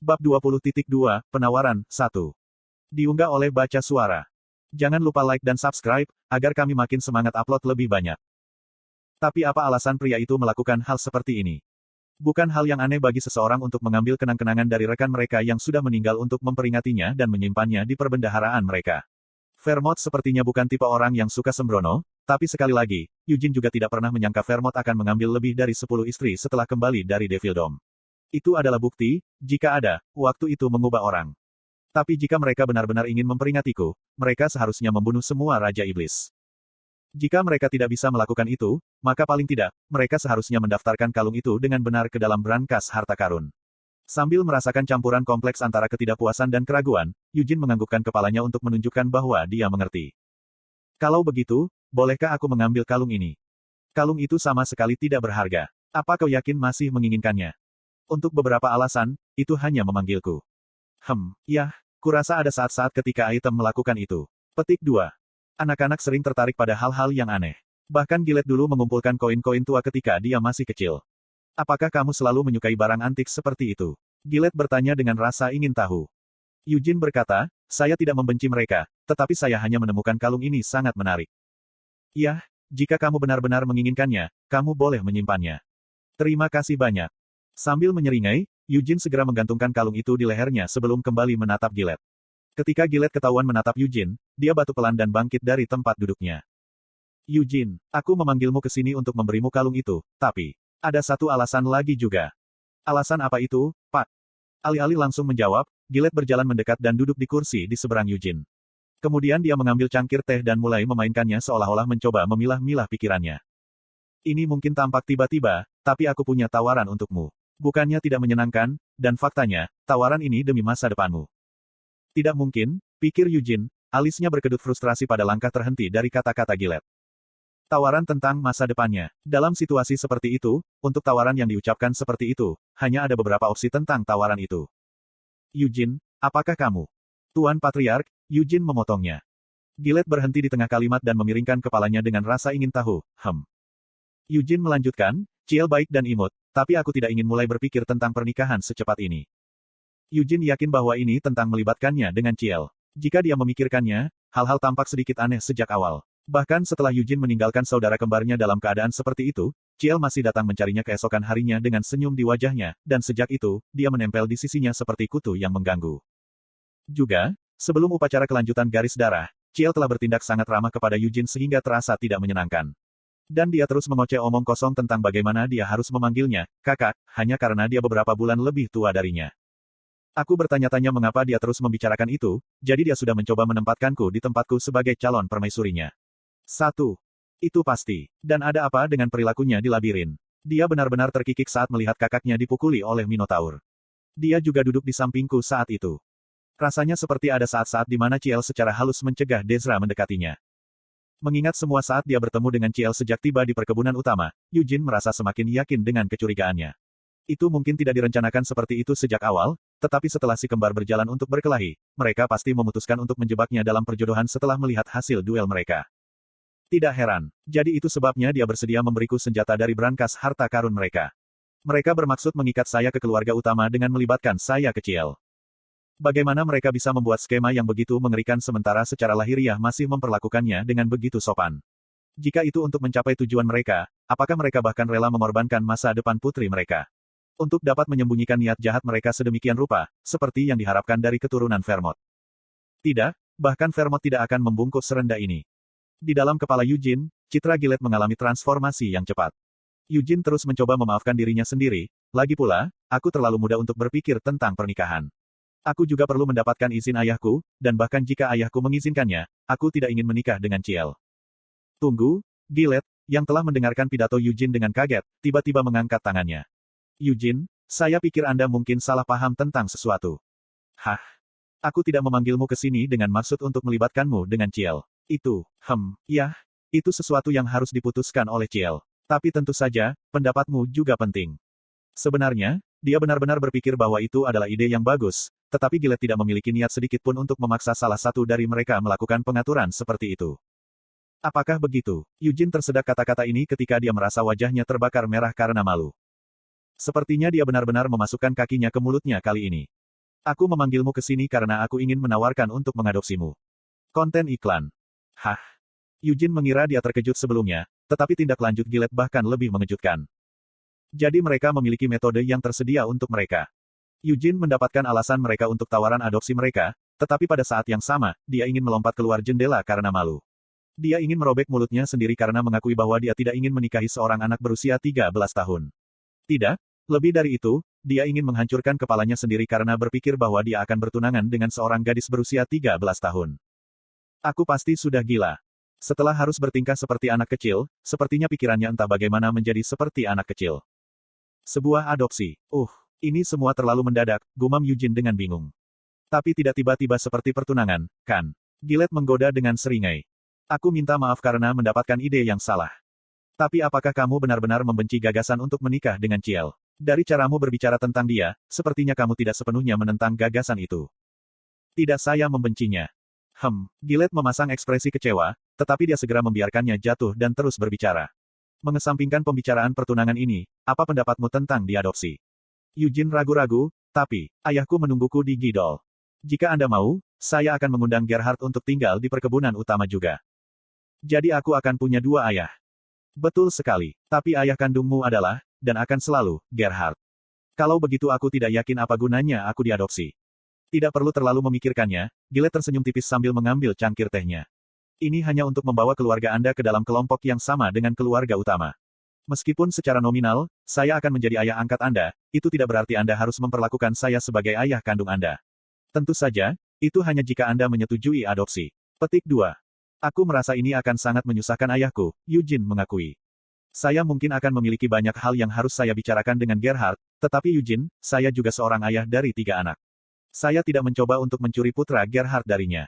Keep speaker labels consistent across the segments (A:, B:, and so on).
A: Bab 20.2, Penawaran, 1. Diunggah oleh Baca Suara. Jangan lupa like dan subscribe, agar kami makin semangat upload lebih banyak. Tapi apa alasan pria itu melakukan hal seperti ini? Bukan hal yang aneh bagi seseorang untuk mengambil kenang-kenangan dari rekan mereka yang sudah meninggal untuk memperingatinya dan menyimpannya di perbendaharaan mereka. Vermont sepertinya bukan tipe orang yang suka sembrono, tapi sekali lagi, Eugene juga tidak pernah menyangka Vermont akan mengambil lebih dari 10 istri setelah kembali dari Devil Dome. Itu adalah bukti, jika ada, waktu itu mengubah orang. Tapi jika mereka benar-benar ingin memperingatiku, mereka seharusnya membunuh semua Raja Iblis. Jika mereka tidak bisa melakukan itu, maka paling tidak, mereka seharusnya mendaftarkan kalung itu dengan benar ke dalam brankas harta karun. Sambil merasakan campuran kompleks antara ketidakpuasan dan keraguan, Eugene menganggukkan kepalanya untuk menunjukkan bahwa dia mengerti. Kalau begitu, bolehkah aku mengambil kalung ini? Kalung itu sama sekali tidak berharga. Apa kau yakin masih menginginkannya? Untuk beberapa alasan, itu hanya memanggilku. Ya, kurasa ada saat-saat ketika item melakukan itu. Petik 2. Anak-anak sering tertarik pada hal-hal yang aneh. Bahkan Gillette dulu mengumpulkan koin-koin tua ketika dia masih kecil. Apakah kamu selalu menyukai barang antik seperti itu? Gillette bertanya dengan rasa ingin tahu. Eugene berkata, saya tidak membenci mereka, tetapi saya hanya menemukan kalung ini sangat menarik. Ya, jika kamu benar-benar menginginkannya, kamu boleh menyimpannya. Terima kasih banyak. Sambil menyeringai, Eugene segera menggantungkan kalung itu di lehernya sebelum kembali menatap Gillette. Ketika Gillette ketahuan menatap Eugene, dia batuk pelan dan bangkit dari tempat duduknya. Eugene, aku memanggilmu ke sini untuk memberimu kalung itu, tapi ada satu alasan lagi juga. Alasan apa itu, Pak? Alih-alih langsung menjawab, Gillette berjalan mendekat dan duduk di kursi di seberang Eugene. Kemudian dia mengambil cangkir teh dan mulai memainkannya seolah-olah mencoba memilah-milah pikirannya. Ini mungkin tampak tiba-tiba, tapi aku punya tawaran untukmu. Bukannya tidak menyenangkan, dan faktanya, tawaran ini demi masa depanmu. Tidak mungkin, pikir Eugene, alisnya berkedut frustrasi pada langkah terhenti dari kata-kata Gillette. Tawaran tentang masa depannya. Dalam situasi seperti itu, untuk tawaran yang diucapkan seperti itu, hanya ada beberapa opsi tentang tawaran itu. Eugene, apakah kamu? Tuan Patriark, Eugene memotongnya. Gillette berhenti di tengah kalimat dan memiringkan kepalanya dengan rasa ingin tahu. Eugene melanjutkan, Ciel baik dan imut, tapi aku tidak ingin mulai berpikir tentang pernikahan secepat ini. Eugene yakin bahwa ini tentang melibatkannya dengan Ciel. Jika dia memikirkannya, hal-hal tampak sedikit aneh sejak awal. Bahkan setelah Eugene meninggalkan saudara kembarnya dalam keadaan seperti itu, Ciel masih datang mencarinya keesokan harinya dengan senyum di wajahnya, dan sejak itu, dia menempel di sisinya seperti kutu yang mengganggu. Juga, sebelum upacara kelanjutan garis darah, Ciel telah bertindak sangat ramah kepada Eugene sehingga terasa tidak menyenangkan. Dan dia terus mengoceh omong kosong tentang bagaimana dia harus memanggilnya, kakak, hanya karena dia beberapa bulan lebih tua darinya. Aku bertanya-tanya mengapa dia terus membicarakan itu, jadi dia sudah mencoba menempatkanku di tempatku sebagai calon permaisurinya. 1. Itu pasti. Dan ada apa dengan perilakunya di labirin? Dia benar-benar terkikik saat melihat kakaknya dipukuli oleh Minotaur. Dia juga duduk di sampingku saat itu. Rasanya seperti ada saat-saat di mana Ciel secara halus mencegah Dezra mendekatinya. Mengingat semua saat dia bertemu dengan Ciel sejak tiba di perkebunan utama, Eugene merasa semakin yakin dengan kecurigaannya. Itu mungkin tidak direncanakan seperti itu sejak awal, tetapi setelah si kembar berjalan untuk berkelahi, mereka pasti memutuskan untuk menjebaknya dalam perjodohan setelah melihat hasil duel mereka. Tidak heran, jadi itu sebabnya dia bersedia memberiku senjata dari brankas harta karun mereka. Mereka bermaksud mengikat saya ke keluarga utama dengan melibatkan saya ke Ciel. Bagaimana mereka bisa membuat skema yang begitu mengerikan sementara secara lahiriah masih memperlakukannya dengan begitu sopan? Jika itu untuk mencapai tujuan mereka, apakah mereka bahkan rela mengorbankan masa depan putri mereka? Untuk dapat menyembunyikan niat jahat mereka sedemikian rupa, seperti yang diharapkan dari keturunan Vermont. Tidak, bahkan Vermont tidak akan membungkuk serendah ini. Di dalam kepala Eugene, citra Gillette mengalami transformasi yang cepat. Eugene terus mencoba memaafkan dirinya sendiri, lagi pula, aku terlalu muda untuk berpikir tentang pernikahan. Aku juga perlu mendapatkan izin ayahku, dan bahkan jika ayahku mengizinkannya, aku tidak ingin menikah dengan Ciel. Tunggu, Gillette, yang telah mendengarkan pidato Eugene dengan kaget, tiba-tiba mengangkat tangannya. Eugene, saya pikir Anda mungkin salah paham tentang sesuatu. Aku tidak memanggilmu ke sini dengan maksud untuk melibatkanmu dengan Ciel. Itu, itu sesuatu yang harus diputuskan oleh Ciel. Tapi tentu saja, pendapatmu juga penting. Sebenarnya, dia benar-benar berpikir bahwa itu adalah ide yang bagus, tetapi Gillette tidak memiliki niat sedikit pun untuk memaksa salah satu dari mereka melakukan pengaturan seperti itu. Apakah begitu? Eugene tersedak kata-kata ini ketika dia merasa wajahnya terbakar merah karena malu. Sepertinya dia benar-benar memasukkan kakinya ke mulutnya kali ini. Aku memanggilmu ke sini karena aku ingin menawarkan untuk mengadopsimu. Konten iklan. Hah? Eugene mengira dia terkejut sebelumnya, tetapi tindak lanjut Gillette bahkan lebih mengejutkan. Jadi mereka memiliki metode yang tersedia untuk mereka. Eugene mendapatkan alasan mereka untuk tawaran adopsi mereka, tetapi pada saat yang sama, dia ingin melompat keluar jendela karena malu. Dia ingin merobek mulutnya sendiri karena mengakui bahwa dia tidak ingin menikahi seorang anak berusia 13 tahun. Tidak, lebih dari itu, dia ingin menghancurkan kepalanya sendiri karena berpikir bahwa dia akan bertunangan dengan seorang gadis berusia 13 tahun. Aku pasti sudah gila. Setelah harus bertingkah seperti anak kecil, sepertinya pikirannya entah bagaimana menjadi seperti anak kecil. Sebuah adopsi. Ini semua terlalu mendadak, gumam Eugene dengan bingung. Tapi tidak tiba-tiba seperti pertunangan, kan? Gillette menggoda dengan seringai. Aku minta maaf karena mendapatkan ide yang salah. Tapi apakah kamu benar-benar membenci gagasan untuk menikah dengan Ciel? Dari caramu berbicara tentang dia, sepertinya kamu tidak sepenuhnya menentang gagasan itu. Tidak, saya membencinya. Gillette memasang ekspresi kecewa, tetapi dia segera membiarkannya jatuh dan terus berbicara. Mengesampingkan pembicaraan pertunangan ini, apa pendapatmu tentang diadopsi? Eugene ragu-ragu, tapi, ayahku menungguku di Gidol. Jika Anda mau, saya akan mengundang Gerhard untuk tinggal di perkebunan utama juga. Jadi aku akan punya dua ayah. Betul sekali, tapi ayah kandungmu adalah, dan akan selalu, Gerhard. Kalau begitu aku tidak yakin apa gunanya aku diadopsi. Tidak perlu terlalu memikirkannya, Gillette tersenyum tipis sambil mengambil cangkir tehnya. Ini hanya untuk membawa keluarga Anda ke dalam kelompok yang sama dengan keluarga utama. Meskipun secara nominal, saya akan menjadi ayah angkat Anda, itu tidak berarti Anda harus memperlakukan saya sebagai ayah kandung Anda. Tentu saja, itu hanya jika Anda menyetujui adopsi. Petik 2. Aku merasa ini akan sangat menyusahkan ayahku, Eugene mengakui. Saya mungkin akan memiliki banyak hal yang harus saya bicarakan dengan Gerhard, tetapi Eugene, saya juga seorang ayah dari 3 anak. Saya tidak mencoba untuk mencuri putra Gerhard darinya.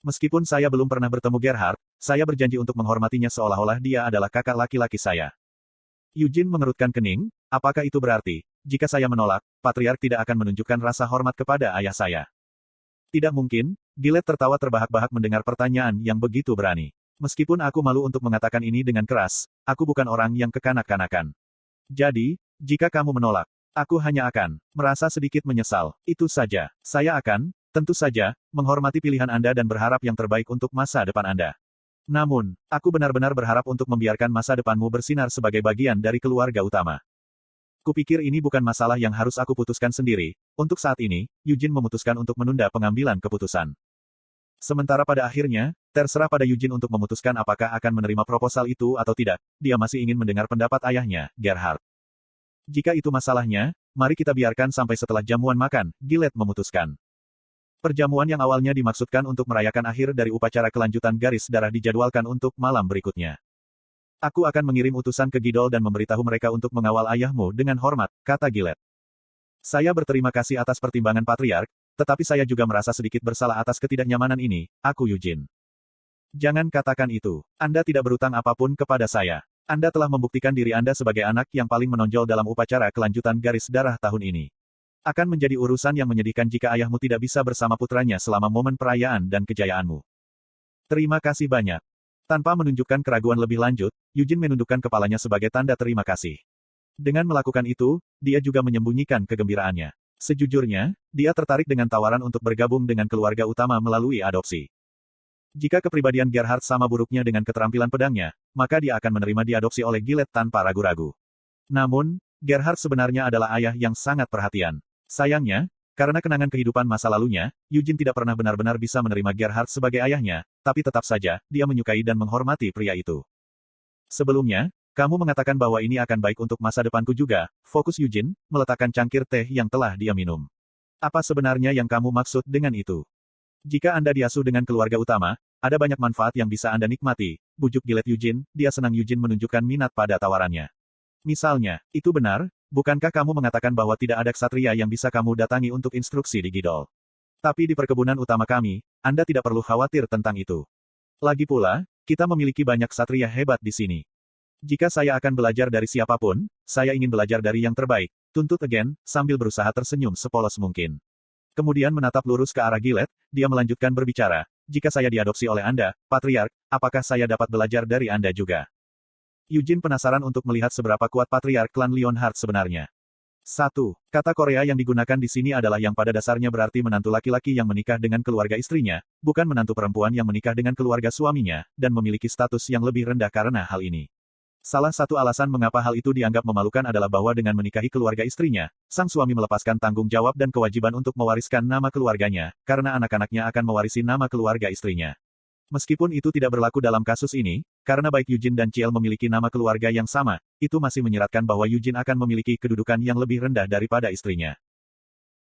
A: Meskipun saya belum pernah bertemu Gerhard, saya berjanji untuk menghormatinya seolah-olah dia adalah kakak laki-laki saya. Eugene mengerutkan kening, apakah itu berarti, jika saya menolak, Patriark tidak akan menunjukkan rasa hormat kepada ayah saya? Tidak mungkin, Gillette tertawa terbahak-bahak mendengar pertanyaan yang begitu berani. Meskipun aku malu untuk mengatakan ini dengan keras, aku bukan orang yang kekanak-kanakan. Jadi, jika kamu menolak, aku hanya akan merasa sedikit menyesal. Itu saja. Saya akan, tentu saja, menghormati pilihan Anda dan berharap yang terbaik untuk masa depan Anda. Namun, aku benar-benar berharap untuk membiarkan masa depanmu bersinar sebagai bagian dari keluarga utama. Kupikir ini bukan masalah yang harus aku putuskan sendiri. Untuk saat ini, Eugene memutuskan untuk menunda pengambilan keputusan. Sementara pada akhirnya, terserah pada Eugene untuk memutuskan apakah akan menerima proposal itu atau tidak. Dia masih ingin mendengar pendapat ayahnya, Gerhard. Jika itu masalahnya, mari kita biarkan sampai setelah jamuan makan, Gillette memutuskan. Perjamuan yang awalnya dimaksudkan untuk merayakan akhir dari upacara kelanjutan garis darah dijadwalkan untuk malam berikutnya. Aku akan mengirim utusan ke Gidol dan memberitahu mereka untuk mengawal ayahmu dengan hormat, kata Gillette. Saya berterima kasih atas pertimbangan Patriark, tetapi saya juga merasa sedikit bersalah atas ketidaknyamanan ini, aku Eugene. Jangan katakan itu. Anda tidak berutang apapun kepada saya. Anda telah membuktikan diri Anda sebagai anak yang paling menonjol dalam upacara kelanjutan garis darah tahun ini. Akan menjadi urusan yang menyedihkan jika ayahmu tidak bisa bersama putranya selama momen perayaan dan kejayaanmu. Terima kasih banyak. Tanpa menunjukkan keraguan lebih lanjut, Eugene menundukkan kepalanya sebagai tanda terima kasih. Dengan melakukan itu, dia juga menyembunyikan kegembiraannya. Sejujurnya, dia tertarik dengan tawaran untuk bergabung dengan keluarga utama melalui adopsi. Jika kepribadian Gerhard sama buruknya dengan keterampilan pedangnya, maka dia akan menerima diadopsi oleh Gillette tanpa ragu-ragu. Namun, Gerhard sebenarnya adalah ayah yang sangat perhatian. Sayangnya, karena kenangan kehidupan masa lalunya, Eugene tidak pernah benar-benar bisa menerima Gerhard sebagai ayahnya, tapi tetap saja, dia menyukai dan menghormati pria itu. Sebelumnya, kamu mengatakan bahwa ini akan baik untuk masa depanku juga, fokus Eugene, meletakkan cangkir teh yang telah dia minum. Apa sebenarnya yang kamu maksud dengan itu? Jika Anda diasuh dengan keluarga utama, ada banyak manfaat yang bisa Anda nikmati, bujuk Gillette Eugene, dia senang Eugene menunjukkan minat pada tawarannya. Misalnya, itu benar, bukankah kamu mengatakan bahwa tidak ada ksatria yang bisa kamu datangi untuk instruksi di Gidol? Tapi di perkebunan utama kami, Anda tidak perlu khawatir tentang itu. Lagi pula, kita memiliki banyak ksatria hebat di sini. Jika saya akan belajar dari siapapun, saya ingin belajar dari yang terbaik, tuntut Again, sambil berusaha tersenyum sepolos mungkin. Kemudian menatap lurus ke arah Gillette, dia melanjutkan berbicara, jika saya diadopsi oleh Anda, Patriark, apakah saya dapat belajar dari Anda juga? Eugene penasaran untuk melihat seberapa kuat Patriark klan Lionheart sebenarnya. 1. Kata Korea yang digunakan di sini adalah yang pada dasarnya berarti menantu laki-laki yang menikah dengan keluarga istrinya, bukan menantu perempuan yang menikah dengan keluarga suaminya, dan memiliki status yang lebih rendah karena hal ini. Salah satu alasan mengapa hal itu dianggap memalukan adalah bahwa dengan menikahi keluarga istrinya, sang suami melepaskan tanggung jawab dan kewajiban untuk mewariskan nama keluarganya, karena anak-anaknya akan mewarisi nama keluarga istrinya. Meskipun itu tidak berlaku dalam kasus ini, karena baik Eugene dan Ciel memiliki nama keluarga yang sama, itu masih menyiratkan bahwa Eugene akan memiliki kedudukan yang lebih rendah daripada istrinya.